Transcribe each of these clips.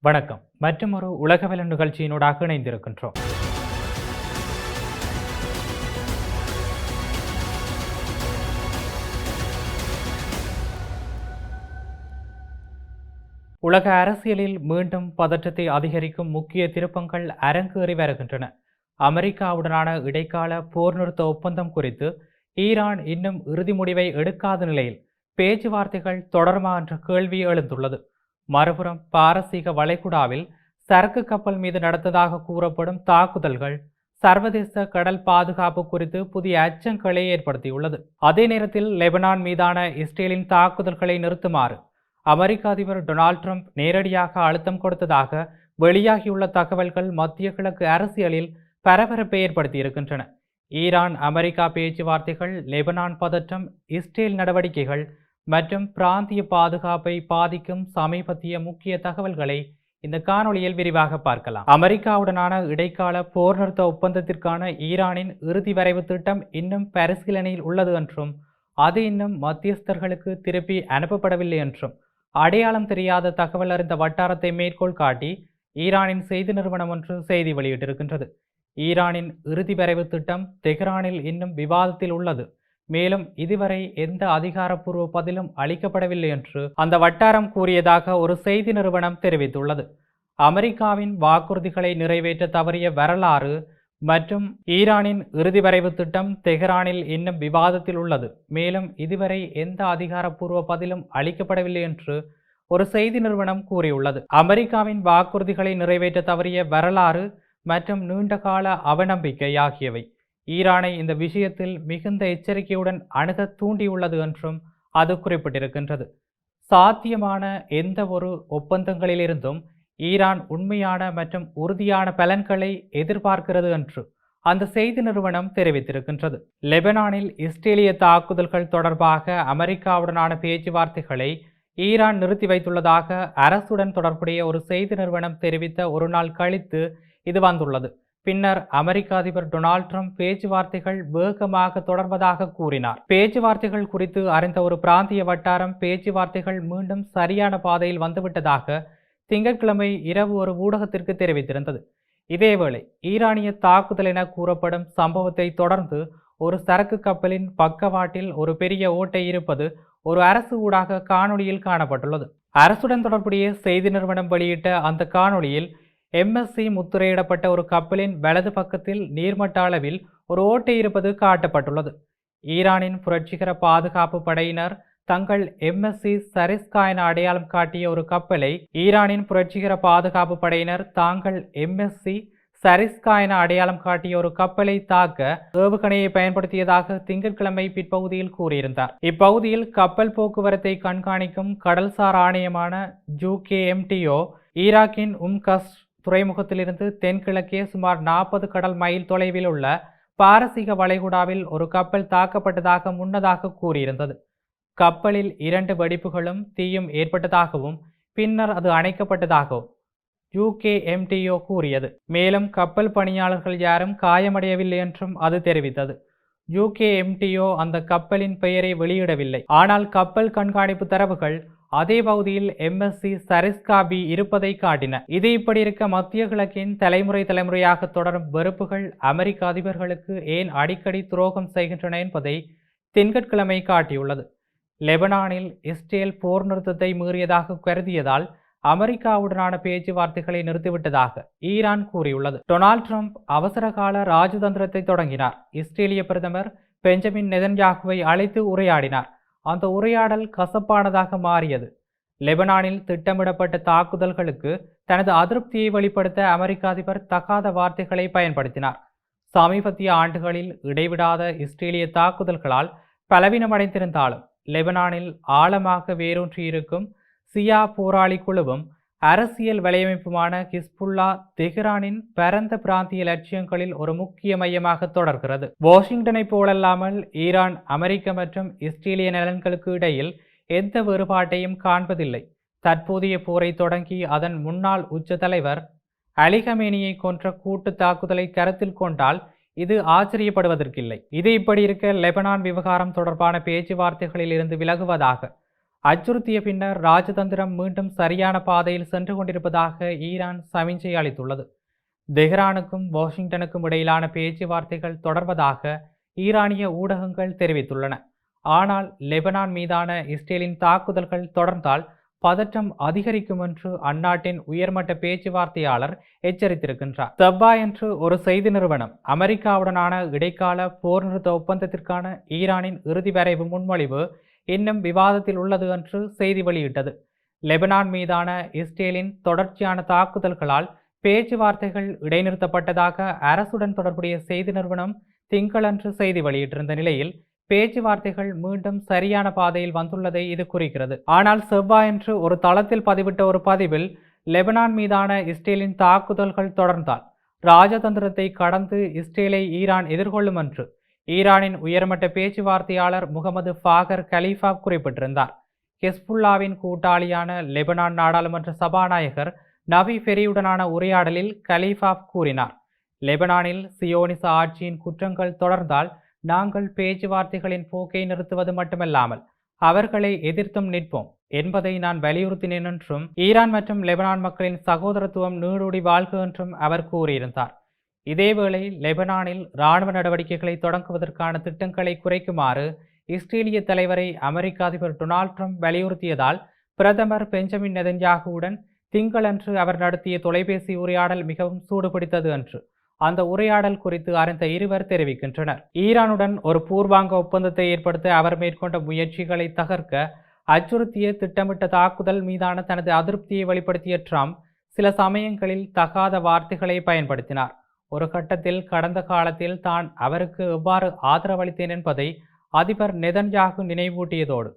வணக்கம். மற்றுமொரு உலகவல நிகழ்ச்சியினூடாக இணைந்திருக்கின்றோம். உலக அரசியலில் மீண்டும் பதற்றத்தை அதிகரிக்கும் முக்கிய திருப்பங்கள் அரங்கேறி வருகின்றன. அமெரிக்காவுடனான இடைக்கால போர் நிறுத்த ஒப்பந்தம் குறித்து ஈரான் இன்னும் இறுதி முடிவை எடுக்காத நிலையில் பேச்சுவார்த்தைகள் தொடருமா என்ற கேள்வி எழுந்துள்ளது. மறுபுறம் பாரசீக வளைகுடாவில் சரக்கு கப்பல் மீது நடத்ததாக கூறப்படும் தாக்குதல்கள் சர்வதேச கடல் பாதுகாப்பு குறித்து புதிய அச்சங்களை ஏற்படுத்தியுள்ளது. அதே நேரத்தில் லெபனான் மீதான இஸ்ரேலின் தாக்குதல்களை நிறுத்துமாறு அமெரிக்க அதிபர் டொனால்ட் ட்ரம்ப் நேரடியாக அழுத்தம் கொடுத்ததாக வெளியாகியுள்ள தகவல்கள் மத்திய கிழக்கு அரசியலில் பரபரப்பை ஏற்படுத்தியிருக்கின்றன. ஈரான் அமெரிக்கா பேச்சுவார்த்தைகள், லெபனான் பதற்றம், இஸ்ரேல் நடவடிக்கைகள் மற்றும் பிராந்திய பாதுகாப்பை பாதிக்கும் சமீபத்திய முக்கிய தகவல்களை இந்த காணொளியில் விரிவாக பார்க்கலாம். அமெரிக்காவுடனான இடைக்கால போர் நிறுத்த ஒப்பந்தத்திற்கான ஈரானின் இறுதி வரைவு திட்டம் இன்னும் பரிசீலனையில் உள்ளது என்றும் அது இன்னும் மத்தியஸ்தர்களுக்கு திருப்பி அனுப்பப்படவில்லை என்றும் அடையாளம் தெரியாத தகவல் அறிந்த வட்டாரத்தை மேற்கோள் காட்டி ஈரானின் செய்தி நிறுவனம் ஒன்று செய்தி வெளியிட்டிருக்கின்றது. ஈரானின் இறுதி வரைவு திட்டம் தெஹ்ரானில் இன்னும் விவாதத்தில் உள்ளது. மேலும் இதுவரை எந்த அதிகாரப்பூர்வ பதிலும் அளிக்கப்படவில்லை என்று அந்த வட்டாரம் கூறியதாக ஒரு செய்தி நிறுவனம் தெரிவித்துள்ளது. அமெரிக்காவின் வாக்குறுதிகளை நிறைவேற்ற தவறிய வரலாறு மற்றும் ஈரானின் இறுதி வரைவு திட்டம் தெஹ்ரானில் இன்னும் விவாதத்தில் உள்ளது. மேலும் இதுவரை எந்த அதிகாரப்பூர்வ பதிலும் அளிக்கப்படவில்லை என்று ஒரு செய்தி நிறுவனம் கூறியுள்ளது. அமெரிக்காவின் வாக்குறுதிகளை நிறைவேற்ற தவறிய வரலாறு மற்றும் நீண்டகால அவநம்பிக்கை ஆகியவை ஈரானை இந்த விஷயத்தில் மிகுந்த எச்சரிக்கையுடன் அணுக தூண்டியுள்ளது என்றும் அது குறிப்பிட்டிருக்கின்றது. சாத்தியமான எந்த ஒரு ஒப்பந்தங்களிலிருந்தும் ஈரான் உண்மையான மற்றும் உறுதியான பலன்களை எதிர்பார்க்கிறது என்று அந்த செய்தி நிறுவனம் தெரிவித்திருக்கின்றது. லெபனானில் இஸ்ரேலிய தாக்குதல்கள் தொடர்பாக அமெரிக்காவுடனான பேச்சுவார்த்தைகளை ஈரான் நிறுத்தி வைத்துள்ளதாக அரசுடன் தொடர்புடைய ஒரு செய்தி நிறுவனம் தெரிவித்த ஒரு நாள் கழித்து இது வந்துள்ளது. பின்னர் அமெரிக்க அதிபர் டொனால்ட் ட்ரம்ப் பேச்சுவார்த்தைகள் வேகமாக தொடர்வதாக கூறினார். பேச்சுவார்த்தைகள் குறித்து அறிந்த ஒரு பிராந்திய வட்டாரம் பேச்சுவார்த்தைகள் மீண்டும் சரியான பாதையில் வந்துவிட்டதாக திங்கட்கிழமை இரவு ஒரு ஊடகத்திற்கு தெரிவித்திருந்தது. இதேவேளை ஈரானிய தாக்குதல் என கூறப்படும் சம்பவத்தை தொடர்ந்து ஒரு சரக்கு கப்பலின் பக்கவாட்டில் ஒரு பெரிய ஓட்டை இருப்பது ஒரு அரசு ஊடக காணொளியில் காணப்பட்டுள்ளது. அரசுடன் தொடர்புடைய செய்தி நிறுவனம் வெளியிட்ட அந்த காணொளியில் MSC முத்திரையிடப்பட்ட ஒரு கப்பலின் வலது பக்கத்தில் நீர்மட்ட அளவில் ஒரு ஓட்டை இருப்பது காட்டப்பட்டுள்ளது. ஈரானின் புரட்சிகர பாதுகாப்பு படையினர் தங்கள் MSC சரிஸ்கா என அடையாளம் காட்டிய ஒரு கப்பலை ஈரானின் புரட்சிகர பாதுகாப்பு படையினர் தாங்கள் MSC சரிஸ்கா என அடையாளம் காட்டிய ஒரு கப்பலை தாக்க ஏவுகணையை பயன்படுத்தியதாக திங்கட்கிழமை பிற்பகுதியில் கூறியிருந்தார். இப்பகுதியில் கப்பல் போக்குவரத்தை கண்காணிக்கும் கடல்சார் ஆணையமான UKMTO ஈராக்கின் உம்கஸ் துறைமுகத்திலிருந்து தென்கிழக்கே சுமார் 40 கடல் மைல் தொலைவில் உள்ள பாரசீக வளைகுடாவில் ஒரு கப்பல் தாக்கப்பட்டதாக முன்னதாக கூறியிருந்தது. கப்பலில் 2 வெடிப்புகளும் தீயும் ஏற்பட்டதாகவும் பின்னர் அது அணைக்கப்பட்டதாகவும் UKMTO கூறியது. மேலும் கப்பல் பணியாளர்கள் யாரும் காயமடையவில்லை என்றும் அது தெரிவித்தது. UKMTO அந்த கப்பலின் பெயரை வெளியிடவில்லை. ஆனால் கப்பல் கண்காணிப்பு தரவுகள் அதே பகுதியில் MSC சரிஸ்கா B இருப்பதை காட்டின. இது இப்படி இருக்க மத்திய கிழக்கின் தலைமுறையாக தொடரும் வெறுப்புகள் அமெரிக்க அதிபர்களுக்கு ஏன் அடிக்கடி துரோகம் செய்கின்றன என்பதை திங்கட்கிழமை காட்டியுள்ளது. லெபனானில் இஸ்ரேல் போர் நிறுத்தத்தை மீறியதாக கருதியதால் அமெரிக்காவுடனான பேச்சுவார்த்தைகளை நிறுத்திவிட்டதாக ஈரான் கூறியுள்ளது. டொனால்ட் ட்ரம்ப் அவசரகால ராஜதந்திரத்தை தொடங்கினார். இஸ்ரேலிய பிரதமர் பெஞ்சமின் நெதன்யாகுவை அழைத்து உரையாடினார். அந்த உரையாடல் கசப்பானதாக மாறியது. லெபனானில் திட்டமிடப்பட்ட தாக்குதல்களுக்கு தனது அதிருப்தியை வெளிப்படுத்த அமெரிக்க அதிபர் தகாத வார்த்தைகளை பயன்படுத்தினார். சமீபத்திய ஆண்டுகளில் இடைவிடாத இஸ்ரேலிய தாக்குதல்களால் பலவீனமடைந்திருந்தாலும் லெபனானில் ஆழமாக வேரூன்றியிருக்கும் சியா போராளி குழுவும் அரசியல் வலையமைப்புமான ஹிஸ்புல்லா தெஹ்ரானின் பரந்த பிராந்திய லட்சியங்களில் ஒரு முக்கிய மையமாக தொடர்கிறது. வாஷிங்டனை போலல்லாமல் ஈரான் அமெரிக்க மற்றும் இஸ்ரேலிய நலன்களுக்கு இடையில் எந்த வேறுபாட்டையும் காண்பதில்லை. தற்போதைய போரை தொடங்கி அதன் முன்னாள் உச்ச தலைவர் அலி கமேனியை கொன்ற கூட்டு தாக்குதலை கருத்தில் கொண்டால் இது ஆச்சரியப்படுவதற்கில்லை. இது இப்படி இருக்க லெபனான் விவகாரம் தொடர்பான பேச்சுவார்த்தைகளில் இருந்து விலகுவதாக அச்சுறுத்திய பின்னர் ராஜதந்திரம் மீண்டும் சரியான பாதையில் சென்று கொண்டிருப்பதாக ஈரான் சமிஞ்சை அளித்துள்ளது. தெஹ்ரானுக்கும் வாஷிங்டனுக்கும் இடையிலான பேச்சுவார்த்தைகள் தொடர்வதாக ஈரானிய ஊடகங்கள் தெரிவித்துள்ளன. ஆனால் லெபனான் மீதான இஸ்ரேலின் தாக்குதல்கள் தொடர்ந்தால் பதற்றம் அதிகரிக்கும் என்று அந்நாட்டின் உயர்மட்ட பேச்சுவார்த்தையாளர் எச்சரித்திருக்கின்றார். செவ்வாயன்று ஒரு செய்தி நிறுவனம் அமெரிக்காவுடனான இடைக்கால போர் நிறுத்த ஒப்பந்தத்திற்கான ஈரானின் இறுதி வரைவு முன்மொழிவு இன்னும் விவாதத்தில் உள்ளது என்று செய்தி வெளியிட்டது. லெபனான் மீதான இஸ்ரேலின் தொடர்ச்சியான தாக்குதல்களால் பேச்சுவார்த்தைகள் இடைநிறுத்தப்பட்டதாக அரசுடன் தொடர்புடைய செய்தி நிறுவனம் திங்களன்று செய்தி வெளியிட்டிருந்த நிலையில் பேச்சுவார்த்தைகள் மீண்டும் சரியான பாதையில் வந்துள்ளதை இது குறிக்கிறது. ஆனால் செவ்வாயன்று ஒரு தளத்தில் பதிவிட்ட ஒரு பதிவில் லெபனான் மீதான இஸ்ரேலின் தாக்குதல்கள் தொடர்ந்தால் ராஜதந்திரத்தை கடந்து இஸ்ரேலை ஈரான் எதிர்கொள்ளும் என்று ஈரானின் உயர்மட்ட பேச்சுவார்த்தையாளர் முகமது ஃபாகர் கலீஃபா குறிப்பிட்டிருந்தார். ஹெஸ்புல்லாவின் கூட்டாளியான லெபனான் நாடாளுமன்ற சபாநாயகர் நவி ஃபெரியுடனான உரையாடலில் கலீஃபா கூறினார், லெபனானில் சியோனிச ஆட்சியின் குற்றங்கள் தொடர்ந்தால் நாங்கள் பேச்சுவார்த்தைகளின் போக்கை நிறுத்துவது மட்டுமல்லாமல் அவர்களை எதிர்த்தும் நிற்போம் என்பதை நான் வலியுறுத்தினேன் என்றும் ஈரான் மற்றும் லெபனான் மக்களின் சகோதரத்துவம் நீடூடி வாழ்க என்றும் அவர் கூறியிருந்தார். இதேவேளை லெபனானில் இராணுவ நடவடிக்கைகளை தொடங்குவதற்கான திட்டங்களை குறைக்குமாறு இஸ்ரேலிய தலைவரை அமெரிக்க அதிபர் டொனால்ட் ட்ரம்ப் வலியுறுத்தியதால் பிரதமர் பெஞ்சமின் நெதன்யாகுவுடன் திங்களன்று அவர் நடத்திய தொலைபேசி உரையாடல் மிகவும் சூடுபிடித்தது என்று அந்த உரையாடல் குறித்து அறிந்த இருவர் தெரிவிக்கின்றனர். ஈரானுடன் ஒரு பூர்வாங்க ஒப்பந்தத்தை ஏற்படுத்த அவர் மேற்கொண்ட முயற்சிகளை தகர்க்க அச்சுறுத்திய திட்டமிட்ட தாக்குதல் மீதான தனது அதிருப்தியை வெளிப்படுத்திய ட்ரம்ப் சில சமயங்களில் தகாத வார்த்தைகளை பயன்படுத்தினார். ஒரு கட்டத்தில் கடந்த காலத்தில் தான் அவருக்கு எவ்வாறு ஆதரவளித்தேன் என்பதை அதிபர் நெதன்யாகு நினைவூட்டியதோடு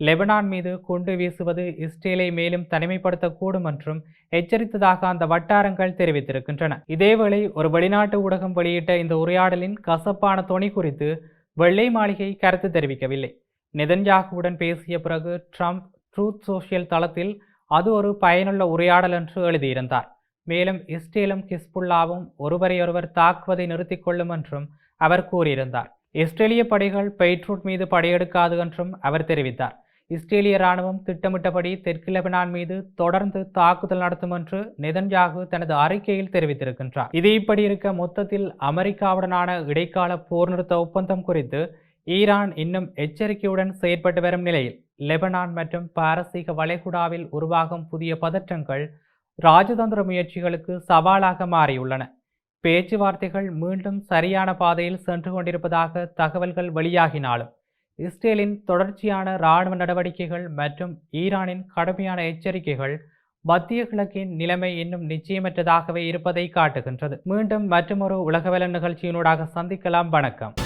லெபனான் மீது குண்டு வீசுவது இஸ்ரேலை மேலும் தனிமைப்படுத்தக்கூடும் என்றும் எச்சரித்ததாக அந்த வட்டாரங்கள் தெரிவித்திருக்கின்றன. இதேவேளை ஒரு வெளிநாட்டு ஊடகம் வெளியிட்ட இந்த உரையாடலின் கசப்பான தொனி குறித்து வெள்ளை மாளிகை கருத்து தெரிவிக்கவில்லை. நெதன்யாகுவுடன் பேசிய பிறகு ட்ரம்ப் ட்ரூத் சோஷியல் தளத்தில் அது ஒரு பயனுள்ள உரையாடல் என்று எழுதியிருந்தார். மேலும் இஸ்ரேலும் ஹிஸ்புல்லாவும் ஒருவரையொருவர் தாக்குவதை நிறுத்திக் கொள்ளும் என்றும் அவர் கூறியிருந்தார். இஸ்ரேலிய படைகள் பெய்ட்ரூட் மீது படையெடுக்காது என்றும் அவர் தெரிவித்தார். இஸ்ரேலிய இராணுவம் திட்டமிட்டபடி தெற்கு லெபனான் மீது தொடர்ந்து தாக்குதல் நடத்தும் என்று நெதன்யாகு தனது அறிக்கையில் தெரிவித்திருக்கின்றார். இது இப்படி இருக்க மொத்தத்தில் அமெரிக்காவுடனான இடைக்கால போர் நிறுத்த ஒப்பந்தம் குறித்து ஈரான் இன்னும் எச்சரிக்கையுடன் செயற்பட்டு வரும் நிலையில் லெபனான் மற்றும் பாரசீக வளைகுடாவில் உருவாகும் புதிய பதற்றங்கள் ராஜதந்திர முயற்சிகளுக்கு சவாலாக மாறியுள்ளன. பேச்சுவார்த்தைகள் மீண்டும் சரியான பாதையில் சென்று கொண்டிருப்பதாக தகவல்கள் வெளியாகினாலும் இஸ்ரேலின் தொடர்ச்சியான இராணுவ நடவடிக்கைகள் மற்றும் ஈரானின் கடுமையான எச்சரிக்கைகள் மத்திய கிழக்கின் நிலைமை இன்னும் நிச்சயமற்றதாகவே இருப்பதை காட்டுகின்றது. மீண்டும் மற்றொரு உலகவல நிகழ்ச்சியினூடாக சந்திக்கலாம். வணக்கம்.